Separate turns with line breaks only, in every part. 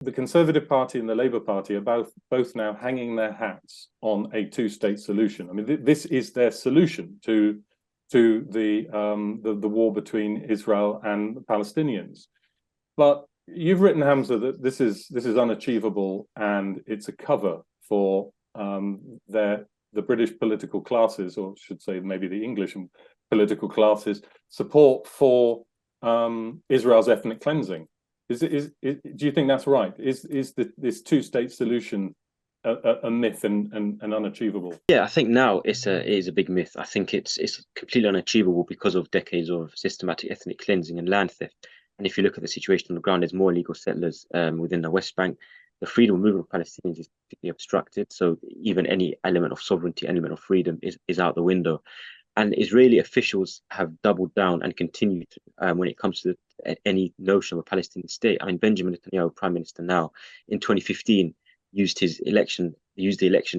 the Conservative Party and the Labour Party are both now hanging their hats on a two-state solution. I mean, this is their solution to the war between Israel and the Palestinians. But you've written, Hamza, that this is unachievable, and it's a cover for the British political classes, or I should say maybe the English political classes, support for Israel's ethnic cleansing. Do you think that's right? Is this two-state solution a myth and unachievable?
Yeah, I think now it is a big myth. I think it's completely unachievable because of decades of systematic ethnic cleansing and land theft. And if you look at the situation on the ground, there's more illegal settlers within the West Bank. The freedom of movement of Palestinians is completely obstructed. So even any element of sovereignty, element of freedom is out the window. And Israeli officials have doubled down and continued when it comes to any notion of a Palestinian state. I mean, Benjamin Netanyahu, Prime Minister now, in 2015, used the election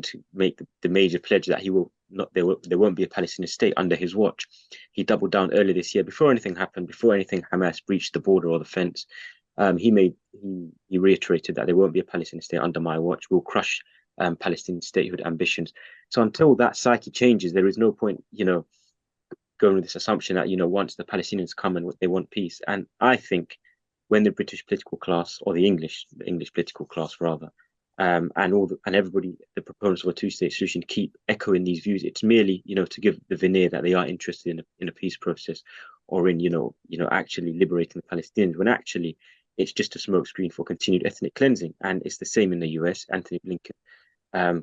to make the major pledge that there won't be a Palestinian state under his watch. He doubled down earlier this year, before anything happened, before anything Hamas breached the border or the fence. He reiterated that there won't be a Palestinian state under my watch. We'll crush Palestinian statehood ambitions. So until that psyche changes, there is no point, going with this assumption that, once the Palestinians come and they want peace. And I think when the British political class, or the English political class rather, and everybody, the proponents of a two-state solution, keep echoing these views, it's merely, to give the veneer that they are interested in a peace process, or in, actually liberating the Palestinians, when actually it's just a smokescreen for continued ethnic cleansing. And it's the same in the US. Anthony Blinken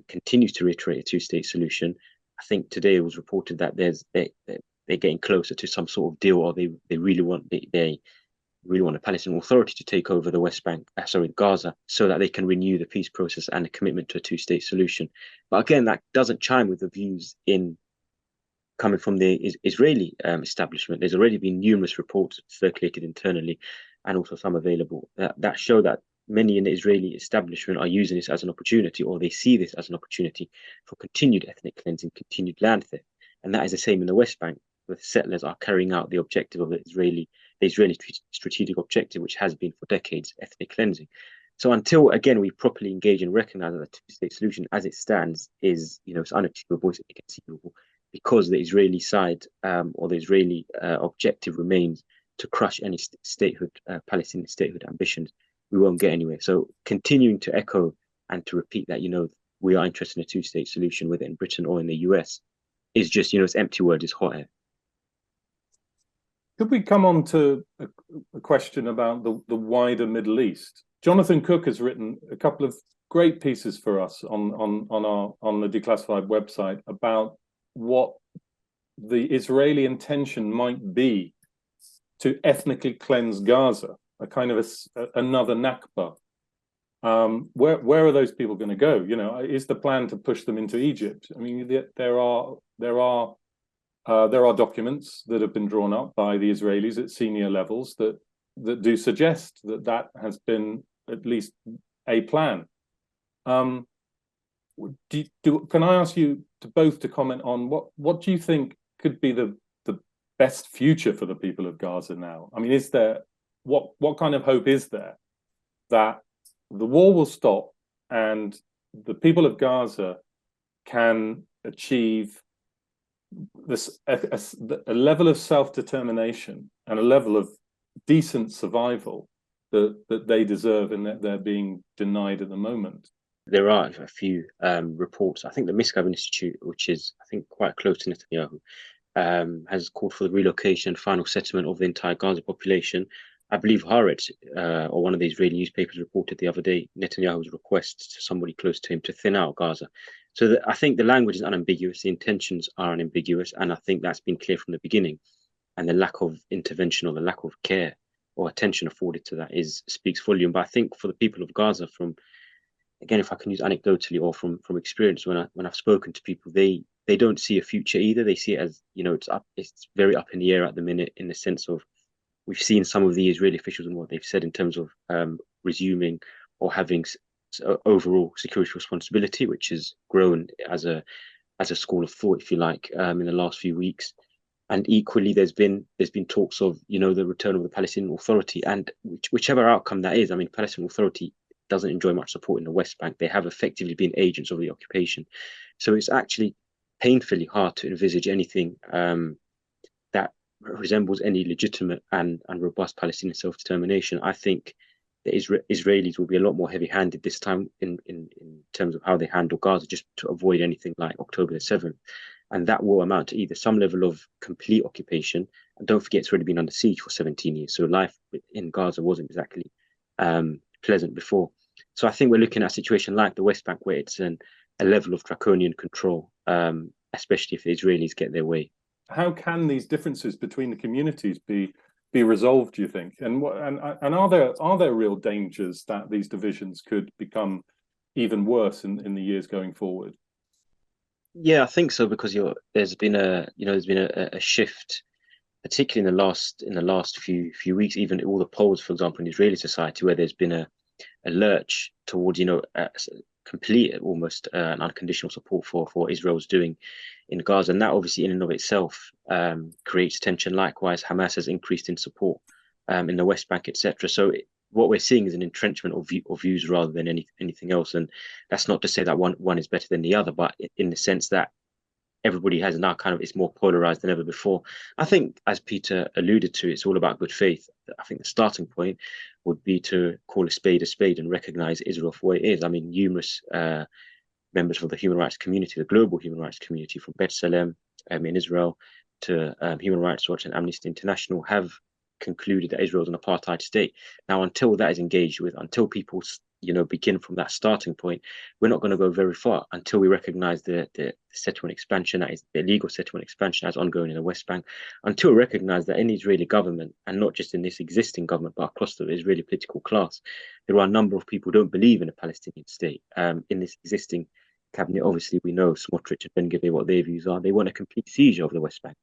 continues to reiterate a two-state solution. I think today it was reported that they're getting closer to some sort of deal, or they really want a Palestinian Authority to take over the West Bank, Gaza, so that they can renew the peace process and a commitment to a two-state solution. But again, that doesn't chime with the views coming from the Israeli establishment. There's already been numerous reports circulated internally, and also some available, that show that many in the Israeli establishment are using this as an opportunity, or they see this as an opportunity for continued ethnic cleansing, continued land theft. And that is the same in the West Bank, where the settlers are carrying out the objective of the Israeli strategic objective, which has been for decades, ethnic cleansing. So until, again, we properly engage and recognize that the two-state solution as it stands is, it's unachievable, it's inconceivable, because the Israeli side, or the Israeli objective remains to crush any Palestinian statehood ambitions, we won't get anywhere. So continuing to echo and to repeat that, we are interested in a two-state solution, whether in Britain or in the US, is just, it's empty words, it's hot air.
Could we come on to a question about the wider Middle East? Jonathan Cook has written a couple of great pieces for us on the Declassified website about what the Israeli intention might be to ethnically cleanse Gaza, a kind of another Nakba. Where are those people going to go? Is the plan to push them into Egypt? I mean, there are documents that have been drawn up by the Israelis at senior levels that do suggest that has been at least a plan. Can I ask you both to comment on what do you think could be the best future for the people of Gaza now? I mean, is there what kind of hope is there that the war will stop and the people of Gaza can achieve a level of self-determination and a level of decent survival that they deserve and that they're being denied at the moment?
There are a few reports. I think the Jacobin Institute, which is, I think, quite close to Netanyahu, has called for the relocation and final settlement of the entire Gaza population. I believe Haaretz, or one of the Israeli newspapers, reported the other day Netanyahu's request to somebody close to him to thin out Gaza. So I think the language is unambiguous, the intentions are unambiguous, and I think that's been clear from the beginning. And the lack of intervention, or the lack of care or attention afforded to that speaks volume. But I think for the people of Gaza, again, if I can use anecdotally or from experience, when I've spoken to people, they don't see a future either. They see it as, it's very up in the air at the minute, in the sense of, we've seen some of the Israeli officials and what they've said in terms of resuming or having overall security responsibility, which has grown as a school of thought, if you like, in the last few weeks. And equally, there's been talks of, the return of the Palestinian Authority, and whichever outcome that is. I mean, Palestinian Authority doesn't enjoy much support in the West Bank. They have effectively been agents of the occupation. So it's actually painfully hard to envisage anything that resembles any legitimate and robust Palestinian self-determination. I think the Israelis will be a lot more heavy-handed this time in terms of how they handle Gaza, just to avoid anything like October the 7th. And that will amount to either some level of complete occupation, and don't forget it's already been under siege for 17 years. So life in Gaza wasn't exactly pleasant before. So I think we're looking at a situation like the West Bank where it's a level of draconian control, especially if the Israelis get their way.
How can these differences between the communities be resolved, do you think? And are there real dangers that these divisions could become even worse in the years going forward?
Yeah, I think so, because there's been a shift, particularly in the last few weeks, even all the polls, for example, in Israeli society, where there's been a lurch towards complete, almost an unconditional support for what Israel's doing in Gaza, and that obviously in and of itself creates tension. Likewise, Hamas has increased in support in the West Bank, etc. So what we're seeing is an entrenchment of views rather than anything else, and that's not to say that one is better than the other, but in the sense that everybody has now it's more polarized than ever before. I think, as Peter alluded to, it's all about good faith. I think the starting point would be to call a spade and recognize Israel for what it is. I mean, numerous members of the human rights community, the global human rights community, from B'Tselem in Israel to Human Rights Watch and Amnesty International, have concluded that Israel is an apartheid state. Now, until that is engaged with, until people begin from that starting point, we're not going to go very far until we recognize the settlement expansion, that is the illegal settlement expansion, as ongoing in the West Bank, until we recognize that in the Israeli government, and not just in this existing government, but across the Israeli political class, there are a number of people who don't believe in a Palestinian state. In this existing cabinet, obviously, we know Smotrich and Ben-Gvir, what their views are. They want a complete seizure of the West Bank.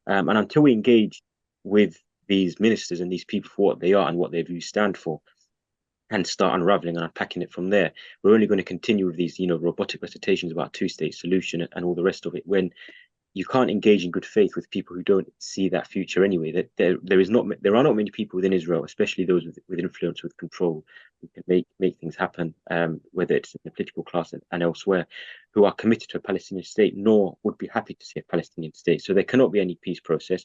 And until we engage with these ministers and these people for what they are and what their views stand for, and start unraveling and unpacking it from there, we're only going to continue with these, robotic recitations about two-state solution and all the rest of it, when you can't engage in good faith with people who don't see that future anyway. That there are not many people within Israel, especially those with influence, with control, who can make things happen, whether it's in the political class and elsewhere, who are committed to a Palestinian state, nor would be happy to see a Palestinian state. So there cannot be any peace process.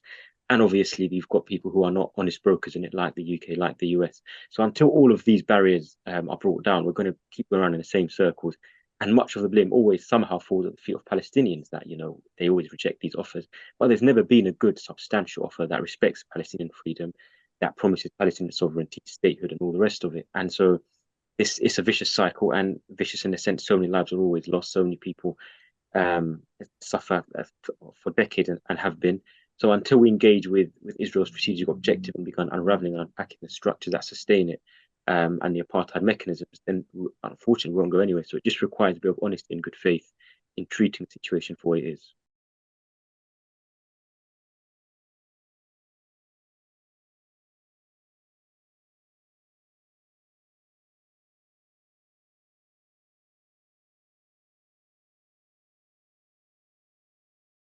And obviously, you've got people who are not honest brokers in it, like the UK, like the US. So until all of these barriers are brought down, we're going to keep going around in the same circles. And much of the blame always somehow falls at the feet of Palestinians, that, they always reject these offers. But there's never been a good, substantial offer that respects Palestinian freedom, that promises Palestinian sovereignty, statehood, and all the rest of it. And so it's a vicious cycle, and vicious in the sense so many lives are always lost, so many people suffer for decades and have been. So until we engage with Israel's strategic objective and begin unraveling and unpacking the structures that sustain it, and the apartheid mechanisms, then unfortunately we won't go anywhere. So it just requires a bit of honesty and good faith in treating the situation for what it is.